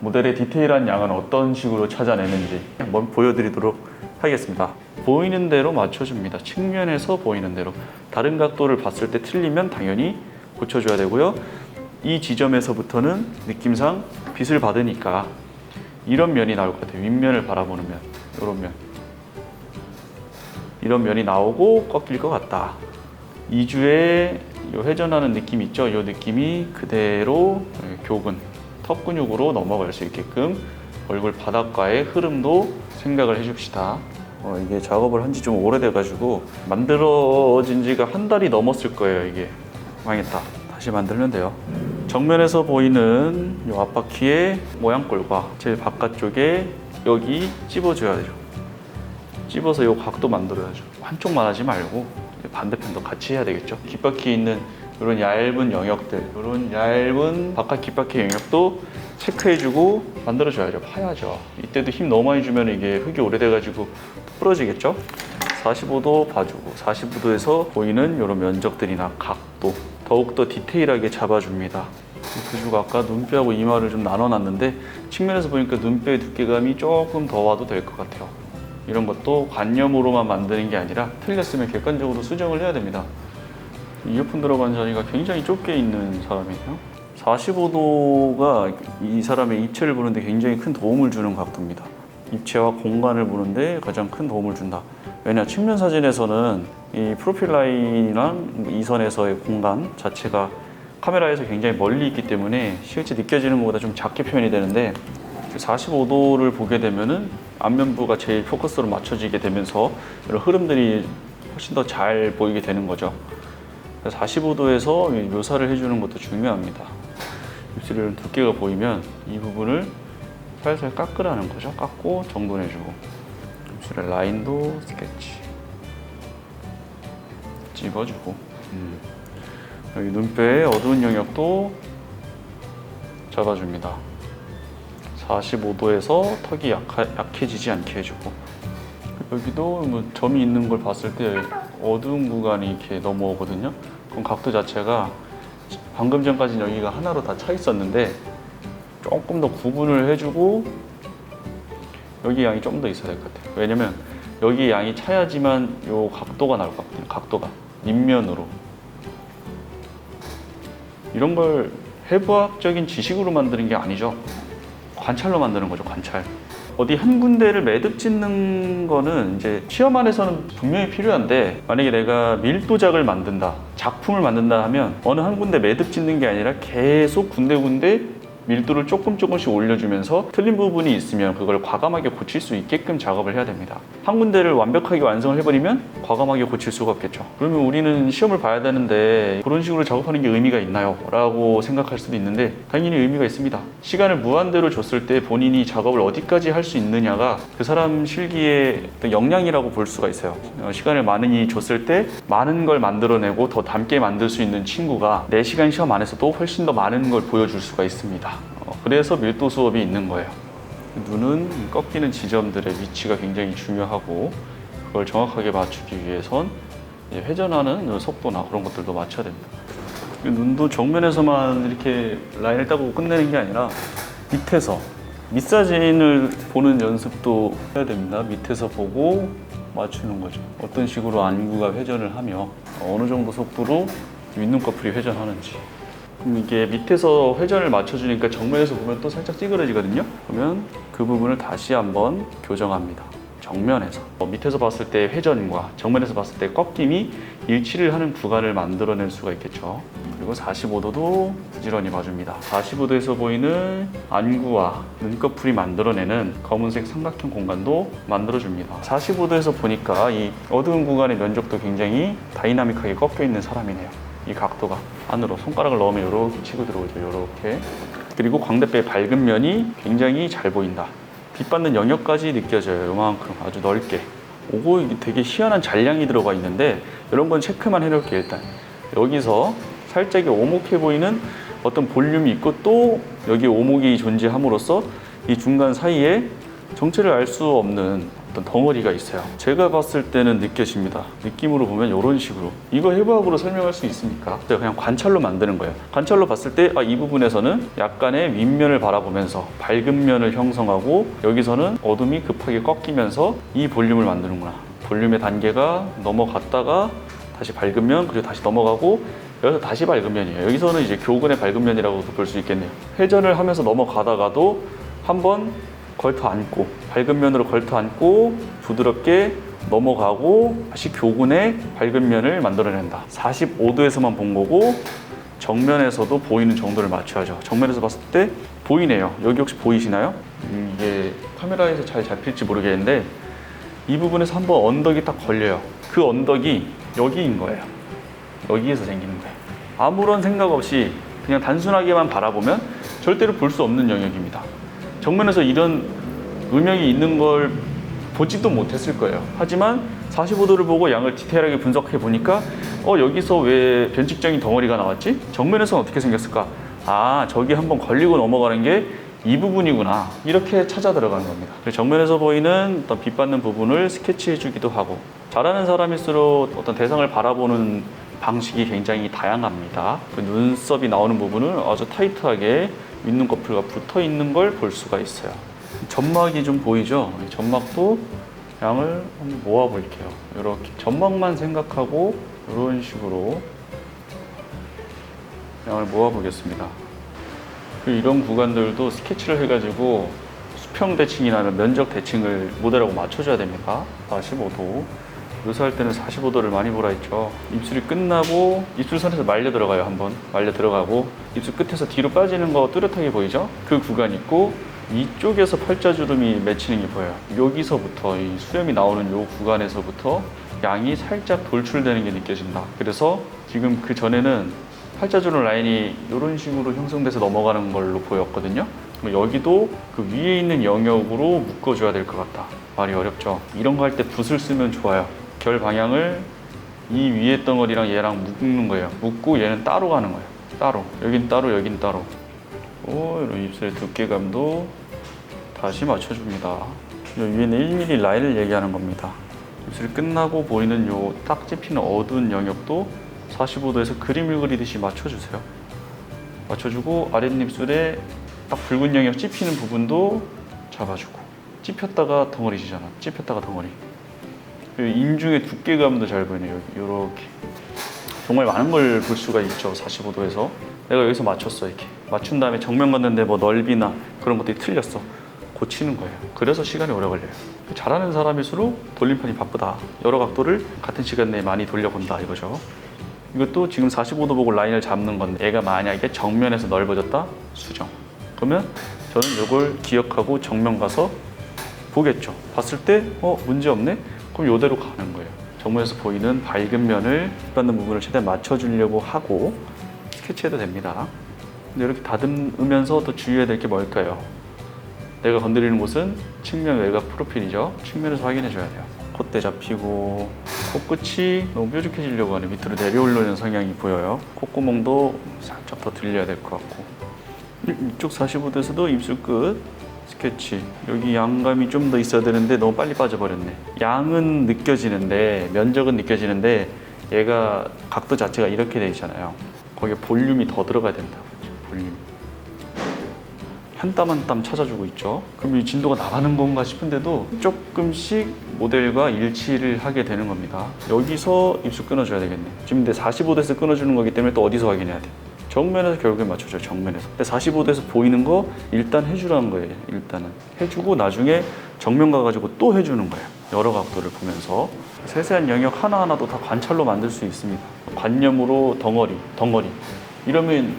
모델의 디테일한 양은 어떤 식으로 찾아내는지 한번 보여드리도록 하겠습니다. 보이는 대로 맞춰줍니다. 측면에서 보이는 대로. 다른 각도를 봤을 때 틀리면 당연히 고쳐줘야 되고요. 이 지점에서부터는 느낌상 빛을 받으니까 이런 면이 나올 것 같아요. 윗면을 바라보는 면, 이런 면. 이런 면이 나오고 꺾일 것 같다. 이주에 이 회전하는 느낌 있죠? 이 느낌이 그대로 교근, 턱 근육으로 넘어갈 수 있게끔 얼굴 바닥과의 흐름도 생각을 해줍시다. 이게 작업을 한 지 좀 오래돼가지고 만들어진 지가 한 달이 넘었을 거예요. 이게 망했다. 다시 만들면 돼요. 정면에서 보이는 이 앞바퀴의 모양꼴과 제일 바깥쪽에 여기 찝어줘야 돼요. 찝어서 이 각도 만들어야죠. 한쪽만 하지 말고 반대편도 같이 해야 되겠죠. 귓바퀴에 있는 이런 얇은 영역들, 이런 얇은 바깥 귓바퀴 영역도 체크해주고 만들어줘야죠. 파야죠. 이때도 힘 너무 많이 주면 이게 흙이 오래돼가지고 부러지겠죠. 45도 봐주고 45도에서 보이는 이런 면적들이나 각도 더욱더 디테일하게 잡아줍니다. 그리고 아까 눈뼈하고 이마를 좀 나눠놨는데 측면에서 보니까 눈뼈의 두께감이 조금 더 와도 될 것 같아요. 이런 것도 관념으로만 만드는 게 아니라 틀렸으면 객관적으로 수정을 해야 됩니다. 이어폰 들어간 자리가 굉장히 좁게 있는 사람이에요. 45도가 이 사람의 입체를 보는데 굉장히 큰 도움을 주는 각도입니다. 입체와 공간을 보는데 가장 큰 도움을 준다. 왜냐, 측면 사진에서는 이 프로필 라인이랑 이선에서의 공간 자체가 카메라에서 굉장히 멀리 있기 때문에 실제 느껴지는 것보다 좀 작게 표현이 되는데 45도를 보게 되면은 앞면부가 제일 포커스로 맞춰지게 되면서 이런 흐름들이 훨씬 더 잘 보이게 되는 거죠. 45도에서 묘사를 해주는 것도 중요합니다. 입술 두께가 보이면 이 부분을 살살 깎으라는 거죠. 깎고 정돈해주고 입술의 라인도 스케치 집어주고 여기 눈뼈의 어두운 영역도 잡아줍니다. 45도에서 턱이 약해지지 않게 해주고 여기도 뭐 점이 있는 걸 봤을 때 어두운 구간이 이렇게 넘어오거든요. 그럼 각도 자체가 방금 전까지는 여기가 하나로 다 차 있었는데 조금 더 구분을 해주고 여기 양이 좀 더 있어야 될 것 같아요. 왜냐면 여기 양이 차야지만 이 각도가 나올 것 같아요. 각도가 밑면으로 이런 걸 해부학적인 지식으로 만드는 게 아니죠. 관찰로 만드는 거죠. 관찰. 어디 한 군데를 매듭 짓는 거는 이제 시험 안에서는 분명히 필요한데 만약에 내가 밀도작을 만든다, 작품을 만든다 하면 어느 한 군데 매듭 짓는 게 아니라 계속 군데군데 밀도를 조금씩 올려주면서 틀린 부분이 있으면 그걸 과감하게 고칠 수 있게끔 작업을 해야 됩니다. 한 군데를 완벽하게 완성을 해버리면 과감하게 고칠 수가 없겠죠. 그러면 우리는 시험을 봐야 되는데 그런 식으로 작업하는 게 의미가 있나요? 라고 생각할 수도 있는데 당연히 의미가 있습니다. 시간을 무한대로 줬을 때 본인이 작업을 어디까지 할 수 있느냐가 그 사람 실기의 역량이라고 볼 수가 있어요. 시간을 많이 줬을 때 많은 걸 만들어내고 더 담게 만들 수 있는 친구가 4시간 시험 안에서도 훨씬 더 많은 걸 보여줄 수가 있습니다. 그래서 밀도 수업이 있는 거예요. 눈은 꺾이는 지점들의 위치가 굉장히 중요하고 그걸 정확하게 맞추기 위해선 회전하는 속도나 그런 것들도 맞춰야 됩니다. 눈도 정면에서만 이렇게 라인을 따고 끝내는 게 아니라 밑에서 밑사진을 보는 연습도 해야 됩니다. 밑에서 보고 맞추는 거죠. 어떤 식으로 안구가 회전을 하며 어느 정도 속도로 윗눈꺼풀이 회전하는지. 그럼 이게 밑에서 회전을 맞춰주니까 정면에서 보면 또 살짝 찌그러지거든요. 그러면 그 부분을 다시 한번 교정합니다. 정면에서 밑에서 봤을 때 회전과 정면에서 봤을 때 꺾임이 일치를 하는 구간을 만들어낼 수가 있겠죠. 그리고 45도도 부지런히 봐줍니다. 45도에서 보이는 안구와 눈꺼풀이 만들어내는 검은색 삼각형 공간도 만들어줍니다. 45도에서 보니까 이 어두운 구간의 면적도 굉장히 다이나믹하게 꺾여 있는 사람이네요. 이 각도가 안으로 손가락을 넣으면 이렇게 치고 들어오죠. 이렇게. 그리고 광대뼈의 밝은 면이 굉장히 잘 보인다. 빛 받는 영역까지 느껴져요. 요만큼 아주 넓게. 오고 이게 되게 희한한 잔량이 들어가 있는데 이런 건 체크만 해놓을게요. 일단 여기서 살짝 오목해 보이는 어떤 볼륨이 있고 또 여기 오목이 존재함으로써 이 중간 사이에 정체를 알 수 없는 어떤 덩어리가 있어요. 제가 봤을 때는 느껴집니다. 느낌으로 보면 이런 식으로. 이거 해부학으로 설명할 수 있습니까? 그냥 관찰로 만드는 거예요. 관찰로 봤을 때 이 부분에서는 약간의 윗면을 바라보면서 밝은 면을 형성하고, 여기서는 어둠이 급하게 꺾이면서 이 볼륨을 만드는구나. 볼륨의 단계가 넘어갔다가 다시 밝은 면, 그리고 다시 넘어가고, 여기서 다시 밝은 면이에요. 여기서는 이제 교근의 밝은 면이라고도 볼 수 있겠네요. 회전을 하면서 넘어가다가도 한번 걸터 앉고, 밝은 면으로 걸터 앉고 부드럽게 넘어가고 다시 교근의 밝은 면을 만들어낸다. 45도에서만 본 거고 정면에서도 보이는 정도를 맞춰야죠. 정면에서 봤을 때 보이네요. 여기 혹시 보이시나요? 이게 카메라에서 잘 잡힐지 모르겠는데 이 부분에서 한번 언덕이 딱 걸려요. 그 언덕이 여기인 거예요. 여기에서 생기는 거예요. 아무런 생각 없이 그냥 단순하게만 바라보면 절대로 볼 수 없는 영역입니다. 정면에서 이런 음영이 있는 걸 보지도 못했을 거예요. 하지만 45도를 보고 양을 디테일하게 분석해 보니까 여기서 왜 변칙적인 덩어리가 나왔지? 정면에서는 어떻게 생겼을까? 저기 한번 걸리고 넘어가는 게 이 부분이구나. 이렇게 찾아 들어가는 겁니다. 정면에서 보이는 어떤 빛받는 부분을 스케치해 주기도 하고, 잘하는 사람일수록 어떤 대상을 바라보는 방식이 굉장히 다양합니다. 그 눈썹이 나오는 부분은 아주 타이트하게 윗눈꺼풀과 붙어 있는 걸 볼 수가 있어요. 점막이 좀 보이죠? 이 점막도 양을 한번 모아 볼게요. 이렇게 점막만 생각하고 이런 식으로 양을 모아 보겠습니다. 이런 구간들도 스케치를 해가지고 수평 대칭이나 면적 대칭을 모델하고 맞춰줘야 됩니다. 45도. 묘사할 때는 45도를 많이 보라 했죠. 입술이 끝나고 입술선에서 말려 들어가요. 한번 말려 들어가고 입술 끝에서 뒤로 빠지는 거 뚜렷하게 보이죠? 그 구간 있고, 이쪽에서 팔자주름이 맺히는 게 보여요. 여기서부터 이 수염이 나오는 이 구간에서부터 양이 살짝 돌출되는 게 느껴진다. 그래서 지금 그 전에는 팔자주름 라인이 이런 식으로 형성돼서 넘어가는 걸로 보였거든요. 여기도 그 위에 있는 영역으로 묶어줘야 될 것 같다. 말이 어렵죠. 이런 거 할 때 붓을 쓰면 좋아요. 결 방향을 이 위에 덩어리랑 얘랑 묶는 거예요. 묶고 얘는 따로 가는 거예요. 따로. 여긴 따로, 여긴 따로. 이런 입술의 두께감도 다시 맞춰줍니다. 요 위에는 1mm 라인을 얘기하는 겁니다. 입술이 끝나고 보이는 요 딱 찝히는 어두운 영역도 45도에서 그림을 그리듯이 맞춰주세요. 맞춰주고 아랫입술에 딱 붉은 영역 찝히는 부분도 잡아주고, 찝혔다가 덩어리지잖아. 찝혔다가 덩어리. 인중의 두께감도 잘 보이네요. 이렇게 정말 많은 걸 볼 수가 있죠. 45도에서 내가 여기서 맞췄어. 이렇게 맞춘 다음에 정면 갔는데 뭐 넓이나 그런 것들이 틀렸어. 고치는 거예요. 그래서 시간이 오래 걸려요. 잘하는 사람일수록 돌림판이 바쁘다. 여러 각도를 같은 시간 내에 많이 돌려본다 이거죠. 이것도 지금 45도 보고 라인을 잡는 건데, 얘가 만약에 정면에서 넓어졌다? 수정. 그러면 저는 이걸 기억하고 정면 가서 보겠죠. 봤을 때 문제 없네? 그럼 이대로 가는 거예요. 정면에서 보이는 밝은 면을 받는 부분을 최대한 맞춰주려고 하고 스케치해도 됩니다. 근데 이렇게 다듬으면서 또 주의해야 될 게 뭘까요? 내가 건드리는 곳은 측면 외곽 프로필이죠. 측면에서 확인해 줘야 돼요. 콧대 잡히고, 코끝이 너무 뾰족해지려고 하는 밑으로 내려오려는 성향이 보여요. 콧구멍도 살짝 더 들려야 될 것 같고, 이쪽 45도에서도 입술 끝 스케치. 여기 양감이 좀 더 있어야 되는데 너무 빨리 빠져버렸네. 양은 느껴지는데, 면적은 느껴지는데 얘가 각도 자체가 이렇게 돼 있잖아요. 거기에 볼륨이 더 들어가야 된다. 볼륨. 한 땀 한 땀 찾아주고 있죠. 그럼 이 진도가 나가는 건가 싶은데도 조금씩 모델과 일치를 하게 되는 겁니다. 여기서 입술 끊어줘야 되겠네. 지금 근데 45도에서 끊어주는 거기 때문에 또 어디서 확인해야 돼? 정면에서 결국에 맞춰줘요. 정면에서. 근데 45도에서 보이는 거 일단 해주라는 거예요. 일단은 해주고 나중에 정면 가가지고 또 해주는 거예요. 여러 각도를 보면서 세세한 영역 하나하나도 다 관찰로 만들 수 있습니다. 관념으로 덩어리 이러면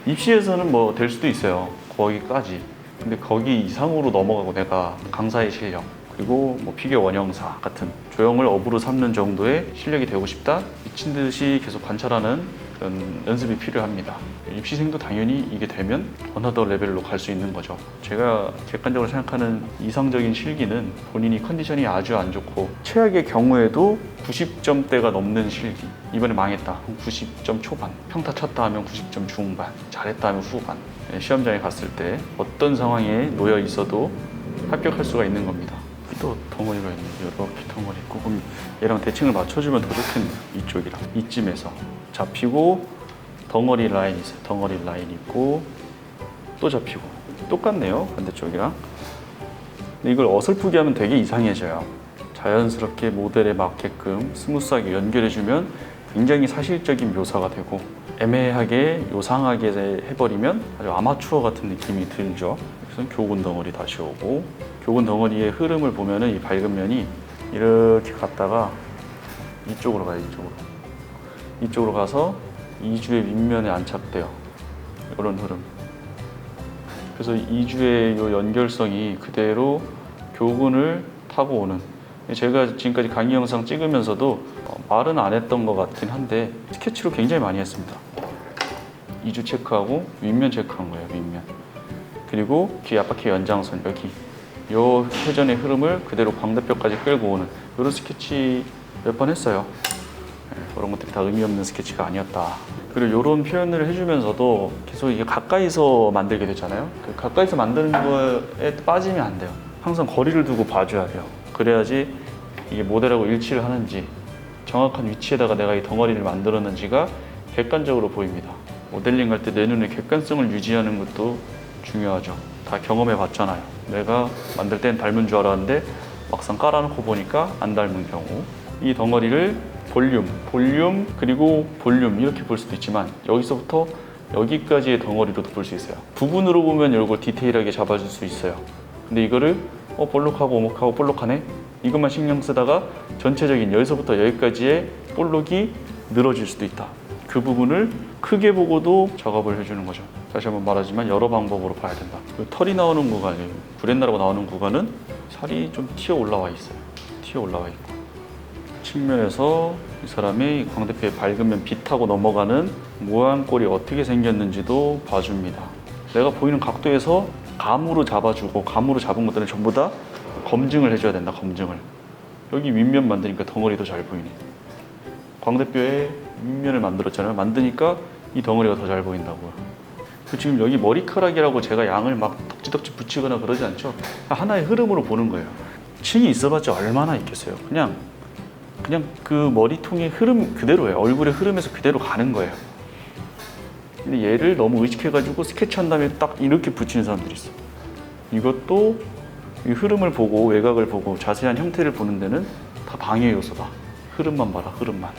입시에서는 뭐 될 수도 있어요. 거기까지. 근데 거기 이상으로 넘어가고 내가 강사의 실력, 그리고 뭐 피겨 원형사 같은 조형을 업으로 삼는 정도의 실력이 되고 싶다? 미친 듯이 계속 관찰하는 그런 연습이 필요합니다. 입시생도 당연히 이게 되면 어나더 레벨로 갈 수 있는 거죠. 제가 객관적으로 생각하는 이상적인 실기는 본인이 컨디션이 아주 안 좋고 최악의 경우에도 90점대가 넘는 실기. 이번에 망했다. 90점 초반. 평타 쳤다 하면 90점 중반. 잘했다 하면 후반. 시험장에 갔을 때 어떤 상황에 놓여 있어도 합격할 수가 있는 겁니다. 여기도 덩어리가 있는데 이렇게 덩어리 있고, 그럼 얘랑 대칭을 맞춰주면 더 좋겠네요. 이쪽이랑 이쯤에서 잡히고 덩어리 라인 있어요. 덩어리 라인 있고 또 잡히고 똑같네요. 반대쪽이랑. 근데 이걸 어설프게 하면 되게 이상해져요. 자연스럽게 모델에 맞게끔 스무스하게 연결해주면 굉장히 사실적인 묘사가 되고, 애매하게 요상하게 해버리면 아주 아마추어 같은 느낌이 들죠. 그래서 교근 덩어리 다시 오고, 교근 덩어리의 흐름을 보면은 이 밝은 면이 이렇게 갔다가 이쪽으로 가요. 이쪽으로 가서 이주의 윗면에 안착돼요. 이런 흐름. 그래서 이주의 이 연결성이 그대로 교근을 타고 오는, 제가 지금까지 강의 영상 찍으면서도 말은 안 했던 것 같긴 한데 스케치로 굉장히 많이 했습니다. 이주 체크하고 윗면 체크한 거예요. 윗면. 그리고 귀 앞바퀴 연장선 여기 요 회전의 흐름을 그대로 광대뼈까지 끌고 오는 이런 스케치 몇 번 했어요. 그런 것들이 다 의미 없는 스케치가 아니었다. 그리고 이런 표현을 해주면서도 계속 이게 가까이서 만들게 되잖아요. 그 가까이서 만드는 거에 빠지면 안 돼요. 항상 거리를 두고 봐줘야 돼요. 그래야지 이게 모델하고 일치를 하는지, 정확한 위치에다가 내가 이 덩어리를 만들었는지가 객관적으로 보입니다. 모델링 할 때 내 눈의 객관성을 유지하는 것도 중요하죠. 다 경험해 봤잖아요. 내가 만들 땐 닮은 줄 알았는데 막상 깔아놓고 보니까 안 닮은 경우. 이 덩어리를 볼륨 그리고 볼륨 이렇게 볼 수도 있지만, 여기서부터 여기까지의 덩어리로도 볼 수 있어요. 부분으로 보면 이걸 디테일하게 잡아줄 수 있어요. 근데 이거를 볼록하고 오목하고 볼록하네? 이것만 신경 쓰다가 전체적인 여기서부터 여기까지의 볼록이 늘어질 수도 있다. 그 부분을 크게 보고도 작업을 해주는 거죠. 다시 한번 말하지만 여러 방법으로 봐야 된다. 털이 나오는 구간이에요. 브렛나루가 나오는 구간은 살이 좀 튀어 올라와 있어요. 튀어 올라와 있고, 측면에서 이 사람의 광대뼈에 밝으면 빛하고 넘어가는 모양꼴이 어떻게 생겼는지도 봐줍니다. 내가 보이는 각도에서 감으로 잡아주고, 감으로 잡은 것들은 전부 다 검증을 해줘야 된다. 검증을. 여기 윗면 만드니까 덩어리도 잘 보이네. 광대뼈에 윗면을 만들었잖아요. 만드니까 이 덩어리가 더 잘 보인다고요. 지금 여기 머리카락이라고 제가 양을 막 덕지덕지 붙이거나 그러지 않죠. 하나의 흐름으로 보는 거예요. 층이 있어봤자 얼마나 있겠어요. 그냥 그 머리통의 흐름 그대로예요. 얼굴의 흐름에서 그대로 가는 거예요. 근데 얘를 너무 의식해가지고 스케치한 다음에 딱 이렇게 붙이는 사람들이 있어. 이것도 이 흐름을 보고 외곽을 보고 자세한 형태를 보는 데는 다 방해 요소다. 흐름만 봐라, 흐름만.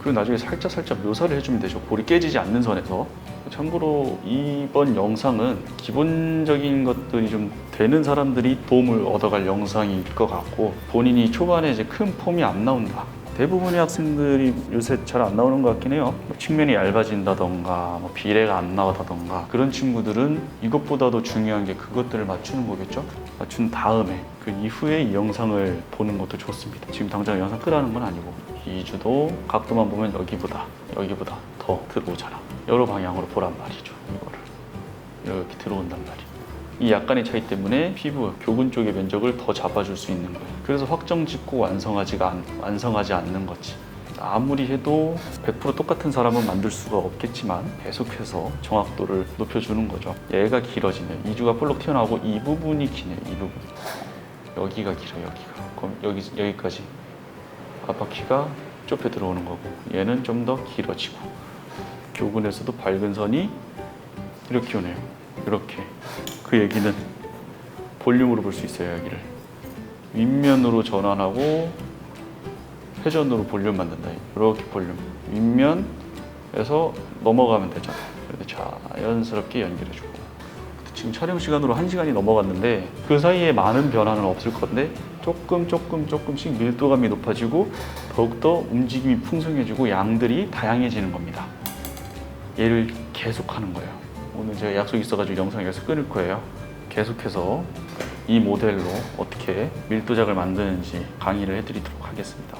그리고 나중에 살짝 묘사를 해주면 되죠. 볼이 깨지지 않는 선에서. 참고로 이번 영상은 기본적인 것들이 좀 되는 사람들이 도움을 얻어갈 영상일 것 같고, 본인이 초반에 이제 큰 폼이 안 나온다. 대부분의 학생들이 요새 잘 안 나오는 것 같긴 해요. 측면이 얇아진다던가 비례가 안 나오다던가, 그런 친구들은 이것보다도 중요한 게 그것들을 맞추는 거겠죠. 맞춘 다음에 그 이후에 이 영상을 보는 것도 좋습니다. 지금 당장 영상 끄라는 건 아니고, 이주도 각도만 보면 여기보다 더 들어오잖아. 여러 방향으로 보란 말이죠. 이거를 이렇게 들어온단 말이에요. 이 약간의 차이 때문에 피부, 교근 쪽의 면적을 더 잡아줄 수 있는 거예요. 그래서 확정 짓고 완성하지 않는 거지. 아무리 해도 100% 똑같은 사람은 만들 수가 없겠지만 계속해서 정확도를 높여주는 거죠. 얘가 길어지네. 이주가 볼록 튀어나오고 이 부분이 기네. 이 부분. 여기가 길어. 그럼 여기까지 앞바퀴가 좁혀 들어오는 거고, 얘는 좀 더 길어지고, 교근에서도 밝은 선이 이렇게 오네요. 이렇게. 그 얘기는 볼륨으로 볼 수 있어요. 여기를 윗면으로 전환하고 회전으로 볼륨 만든다. 이렇게 볼륨. 윗면에서 넘어가면 되잖아. 자연스럽게 연결해주고. 지금 촬영 시간으로 1시간이 넘어갔는데 그 사이에 많은 변화는 없을 건데, 조금씩 밀도감이 높아지고 더욱더 움직임이 풍성해지고 양들이 다양해지는 겁니다. 얘를 계속 하는 거예요. 오늘 제가 약속이 있어가지고 영상을 계속 끊을 거예요. 계속해서 이 모델로 어떻게 밀도작을 만드는지 강의를 해드리도록 하겠습니다.